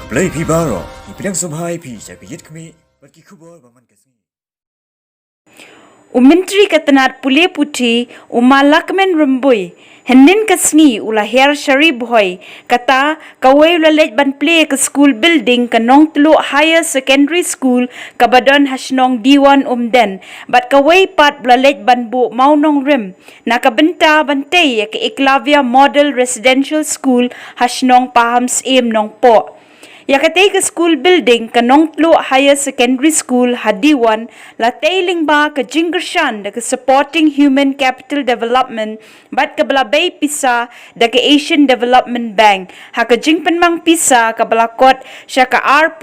Play Pibaro, Ipidang Subhai Pi, Chapit Kmi, but Kikubo, Baman Kasmi. Umintri katanat pule puti umalakmen rumbui henin kasngi ula her shari boy kata kawai lalet ban play ke school building kanong tulu higher secondary school kabadon hasnong D1 umden bat kawai pat lalet ban bu Mawnongrim nakabenta bantay ke Iklavia Model Residential School hasnong Pahamsyiem nong po. Yakatay ka school building kanong tlo higher secondary school hadiwan la tailing ba ka jingershan da ka supporting human capital development bat ka balabay pisa da ka Asian Development Bank haka jingpan mang pisa ka balakot siya ka R.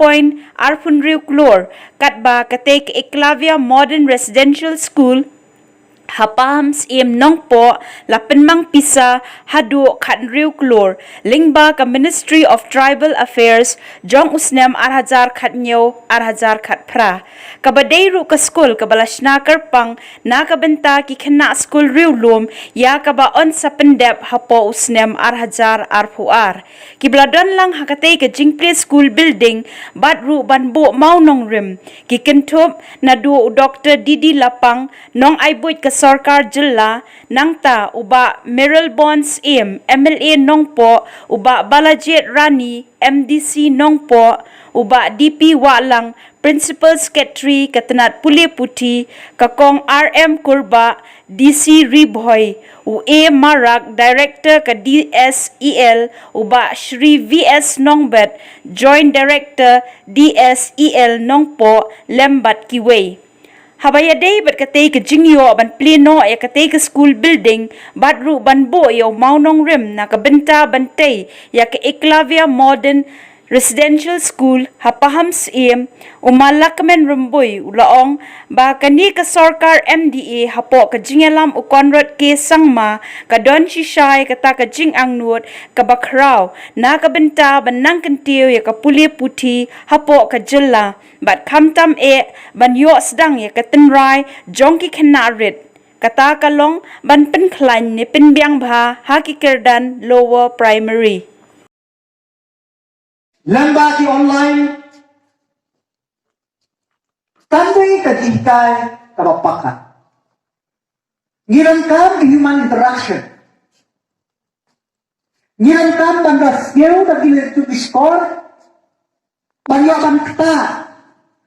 Arpunriu Klor kat ba katay ka Iklavia Modern Residential School Pahamsyiem nong po lapen mang pisa hadu khatnriu klor lingba ka Ministry of Tribal Affairs jong usnem arhajar khatnyo arhajar khatpra kabaday ru ka skul kabalashna karpang nakabenta ki khana skul riulum ya kaba on sa pendep hapo usnem arhajar arpuar kibladon lang hakatay ka jingple school building badru banbo Mawnongrim ki kentup na du Dr. Didi Lapang nong aibut ka Sarkar Jylla nangta uba Meryl Bonds MLA nongpo uba Balajit Rani MDC nongpo uba DP Walang Principal Secretary katanat Puli Puti kakong RM Kurba DC Riboy A. Marak Director ka DSEL uba Shri VS Nongbet Joint Director DSEL nongpo Lembat Kiway. Habayaday bat katay ka jingyo ban pleno ay katay ka school building badru banbo yaw Mawnongrim na kabenta bantay ya ka Iklavia Modern Residential School Pahamsyiem umalakmen rumboy ulaong ba kani ka Sarkar MDA hapo ka jingalam ukonrot ke sangma ka don shishay kata ka jing angnut ka bakraw na kabenta banang kantiyo ya ka Puli Puti hapo ka Jylla bat kamtam ban yo sedang ya ka tenrai jongki khenarit kata kalong ban penklan ni penbiang bha hakikerdan lower primary Lamba ki online tanday kadihikay kabapakan. Ngirangkam human interaction. Ngirangkam banda skill da to be score. Banyo ban kata.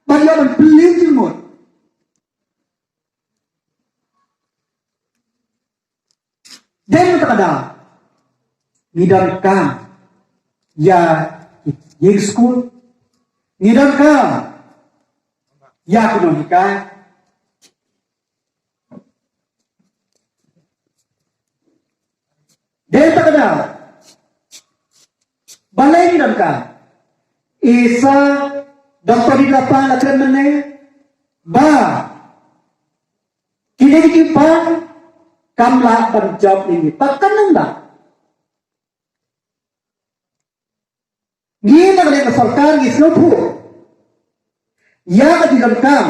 Banyo ban pelin mo. Den kada. Ngirangkam ya Ying Skul, Nyngkong, ya kunohika, deta kada, balai Nyngkong, isa doktor di lapang lakran mana, ba, kini dikipang kamla berjawab ini, takkan nanda. Gina ka sarkar gi snopu ya ka dilangkam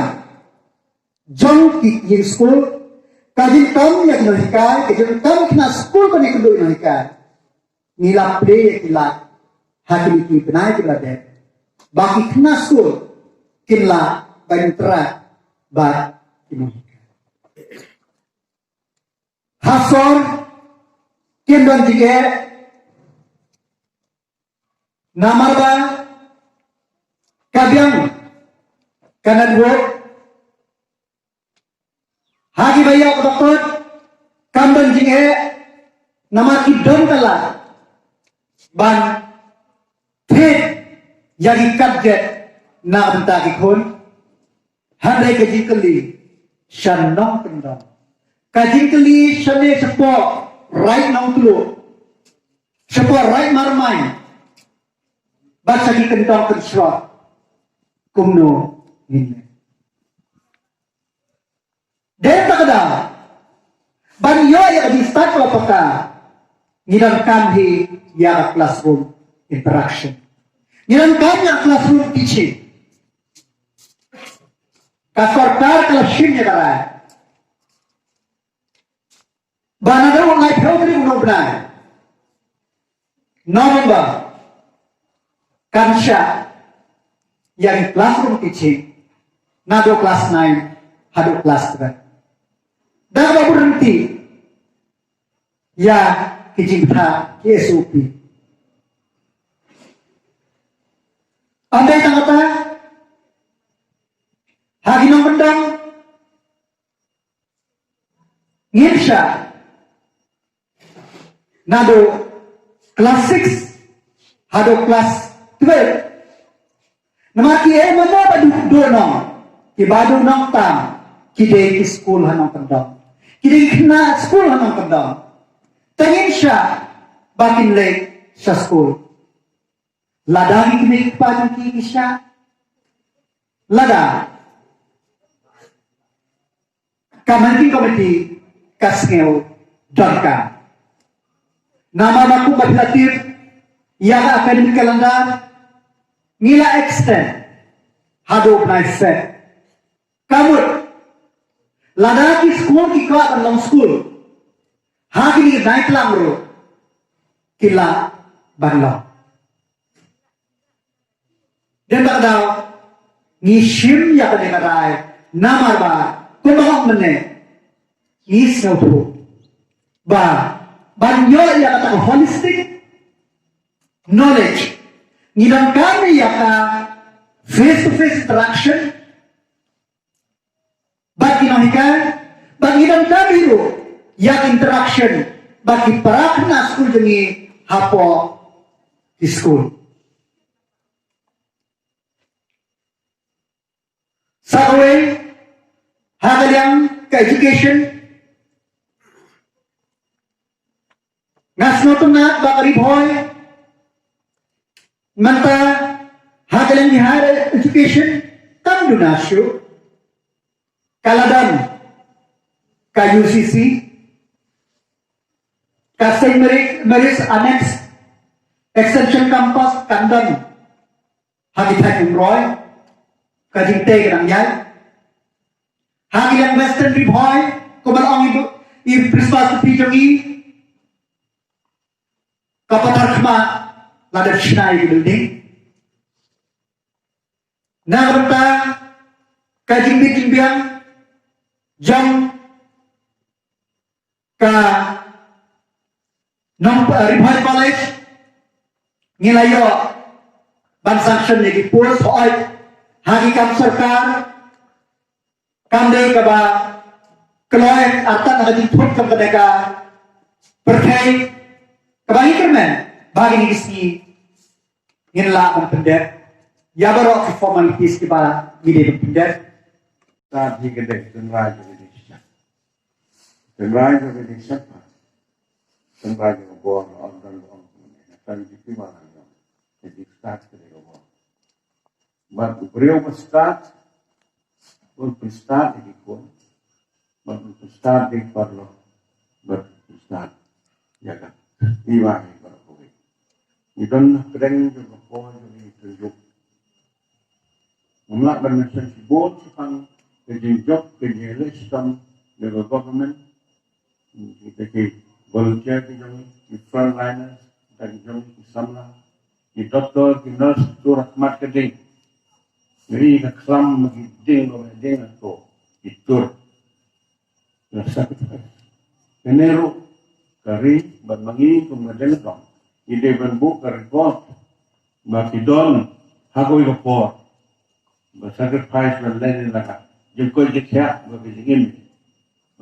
jong ki yin skul ka din kam ya kinahikay ka din kam kina skul ka ni kundo inahikay nila pre kila hakili ki benay kila de baki kina skul kila baintra ba inahikay hasor kendon jige Namarba kabyang kanadwo hagi bayaw doktor kamban jinghe namaki don kala ban thet yagi kadjet na bentaki khon handai kajikali shanong pendong kajikali shane sepo right nong tulu sepo right marmai basa di kentang kersra kumno ini. Deta kada banyo ya di start wala paka ngirangkam hi ya classroom interaction. Ngirangkam ya classroom teaching. Kasarkar classroom ya kada. Banada wala program no bra. November kansya yang classroom teaching nado kelas 9 hado kelas 3 dah berhenti ya kijing tha SOP andai tangata hagi nong pendang ngirsya nado kelas 6 hado kelas 12 namaki mana badu dono ki badu nong tam ki de ki school hanong pendang ki de kena school hanong pendang tangin siya bakin le sa school ladang kini pa ki siya lada kamanti komiti kasngeo dangka nama naku madlatir yang academic calendar ngila extend hado na set kamut ladaki school ki ka long school hagi ni naik lang ro kila banlaw dan daw ni shim ya ka rai namar ba kumang mene ni snow ba banyo ya ka holistic knowledge ngidang kami ya ka face-to-face interaction bagi nahikan bagi ngidang kami ro ya interaction bagi para kena school jengi hapo di school sawe hal yang ke education ngasno tunat bakari boy manta hagalang di higher education kam donasyo kaladan ka UCC ka St. Mary's Annex Extension Campus kandan hagitay umroy kajinte kanang yan hagilang Western Ribhoy kumalong i-Christmas Peter E kapatar kama ladar Sinai building nagrata kajing biang jam ka nong Ribhoy College ngilayo ban sanction ni pur soal hagi kam sarkar kamde ka ba kloy atan hagi thut kam kadeka perkai kabangi kermen bagi ni isi nginla ang pendet ya baru formalities ki ba gide pendet saat hi gede tenraja Indonesia tenraja Indonesia tenraja bor on tan di mana jadi start ke bor but beliau start untuk start di kon untuk start di perlo start ya kan iwan Idon kedeng juga pohon ini tunjuk. Umlah bermesen sibuk sepang kejinjok kejele sistem the government kita ke volunteer di frontliners dan jom samla di doktor di nurse tu rahmat kedeng. Jadi nak kelam magideng magideng atau itur. Rasa kita. Keneru kari bermangi kemudian dong. Ide benbuk report makidon hagoi report sacrifice berlain laka jengkol jekya begini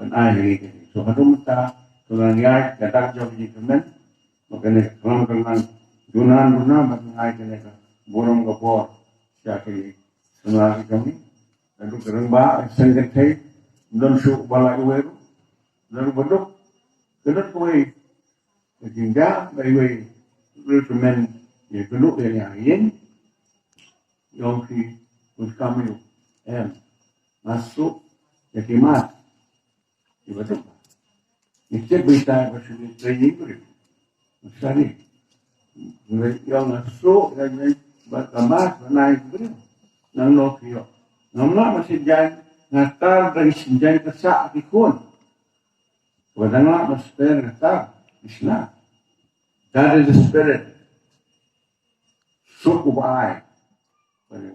ben ai so hadum ta tulangai kadak jog di kemen makane kelam dunan ben ai kene ka borong report syaki senang kami lalu keremba sengketai don su bala iweru lalu beduk kedut koi sehingga dari rekomend ya dulu yang lain yang si kami masuk ya kimat betul itu berita bersih training beri misalnya yang masuk yang berkembang naik beri nang lokio nampak masih jangan ngatar dari senjata kesak ikun wadanglah masih ngatar Islam. That is the spirit. suku baik pada